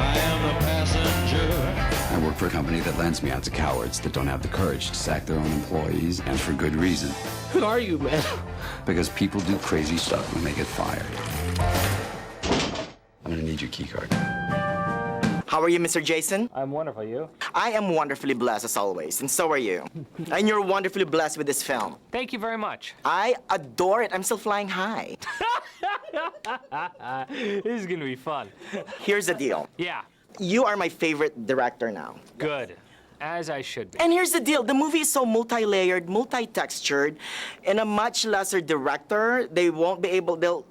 I am the passenger. I work for a company that lends me out to cowards that don't have the courage to sack their own employees, and for good reason. Who are you, man? Because people do crazy stuff when they get fired. I'm gonna need your key card. How are you, Mr. Jason? I'm wonderful. You? I am wonderfully blessed as always, and so are you. And you're wonderfully blessed with this film. Thank you very much. I adore it. I'm still flying high. This is gonna be fun. Here's the deal. Yeah. You are my favorite director now. Good. As I should be. And here's the deal. The movie is so multi-layered, multi-textured, and a much lesser director, they won't be able to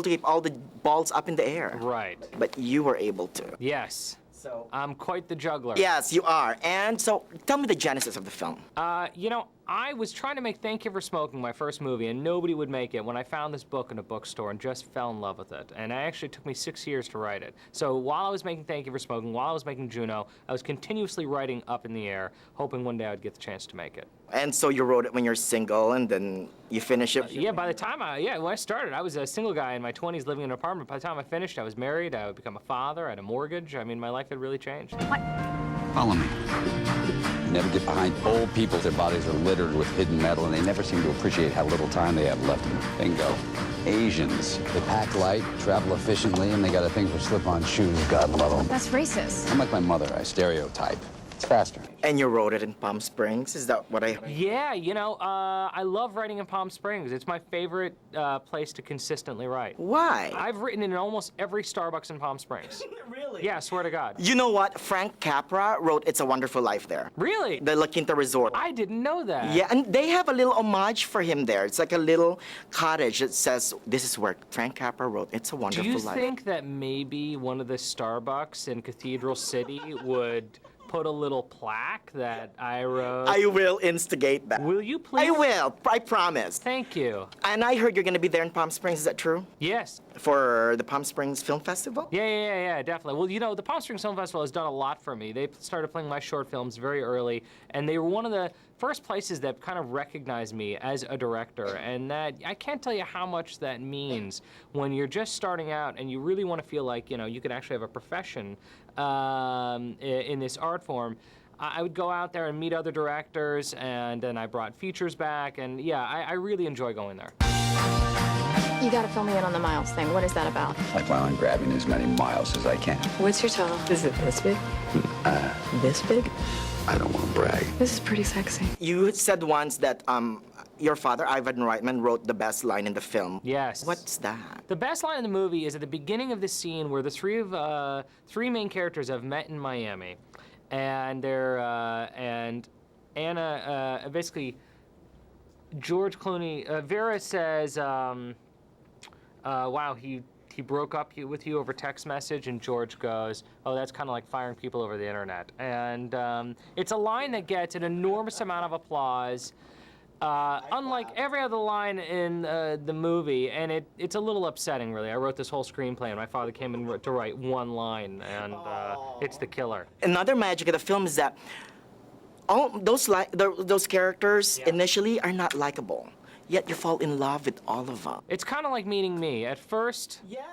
keep all the balls up in the air. Right. But you were able to. Yes. So I'm quite the juggler. yes, you are. And so tell me the genesis of the film. You know, I was trying to make Thank You for Smoking, my first movie, and nobody would make it when I found this book in a bookstore and just fell in love with it. And it actually took me 6 years to write it. So while I was making Thank You for Smoking, while I was making Juno, I was continuously writing up in the air, hoping one day I'd get the chance to make it. And so you wrote it when you're single, and then you finish it. Yeah, by the time when I started, I was a single guy in my 20s living in an apartment. By the time I finished, I was married, I would become a father, I had a mortgage. I mean, my life had really changed. Follow me. You never get behind old people. Their bodies are littered with hidden metal, and they never seem to appreciate how little time they have left. Bingo. Asians. They pack light, travel efficiently, and they got a thing for slip-on shoes. God love them. That's racist. I'm like my mother. I stereotype. It's faster. And you wrote it in Palm Springs? Is that what I... Yeah, you know, I love writing in Palm Springs. It's my favorite place to consistently write. Why? I've written in almost every Starbucks in Palm Springs. Really? Yeah, I swear to God. You know what? Frank Capra wrote It's a Wonderful Life there. Really? The La Quinta Resort. I didn't know that. Yeah, and they have a little homage for him there. It's like a little cottage that says, this is where Frank Capra wrote It's a Wonderful Do you Life. think that maybe one of the Starbucks in Cathedral City would put a little plaque that I wrote? I will instigate that. Will you please? I will. I promise. Thank you. And I heard you're going to be there in Palm Springs. Is that true? Yes. For the Palm Springs Film Festival? Yeah, definitely. Well, you know, the Palm Springs Film Festival has done a lot for me. They started playing my short films very early, and they were one of the first places that kind of recognized me as a director, and that I can't tell you how much that means when you're just starting out and you really want to feel like, you know, you can actually have a profession in this art form. I would go out there and meet other directors, and then I brought features back, and yeah, I really enjoy going there. You gotta fill me in on the Miles thing. What is that about? Like while I'm grabbing as many miles as I can. What's your total? Is it this big? This big? I don't want to brag. This is pretty sexy. You had said once that your father, Ivan Reitman, wrote the best line in the film. Yes. What's that? The best line in the movie is at the beginning of the scene where the three main characters have met in Miami, and they're and Anna basically George Clooney. Vera says, "Wow, he broke up with you over text message," and George goes, "Oh, that's kind of like firing people over the internet." And it's a line that gets an enormous amount of applause. Unlike every other line in the movie, and it's a little upsetting, really. I wrote this whole screenplay, and my father came in to write one line, and it's the killer. Another magic of the film is that all those characters initially are not likable, yet you fall in love with all of them. It's kind of like meeting me. At first, Yeah.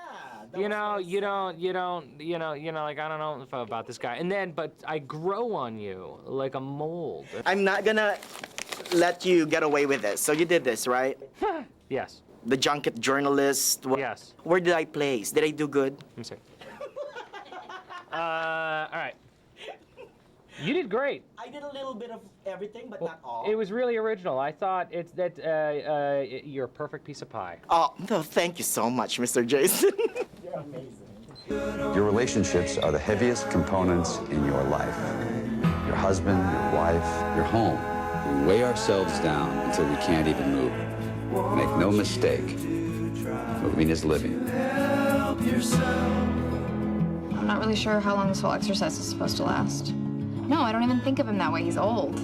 you know, like, I don't know about this guy. And then, but I grow on you like a mold. I'm not gonna let you get away with this. So you did this, right? Yes. The Junket journalist. Yes. Where did I place? Did I do good? Let me see. All right. You did great. I did a little bit of everything, but not all. It was really original. I thought you're a perfect piece of pie. Oh, no, thank you so much, Mr. Jason. You're amazing. Your relationships are the heaviest components in your life. Your husband, your wife, your home. We weigh ourselves down until we can't even move. Make no mistake, moving is living. I'm not really sure how long this whole exercise is supposed to last. No, I don't even think of him that way. He's old.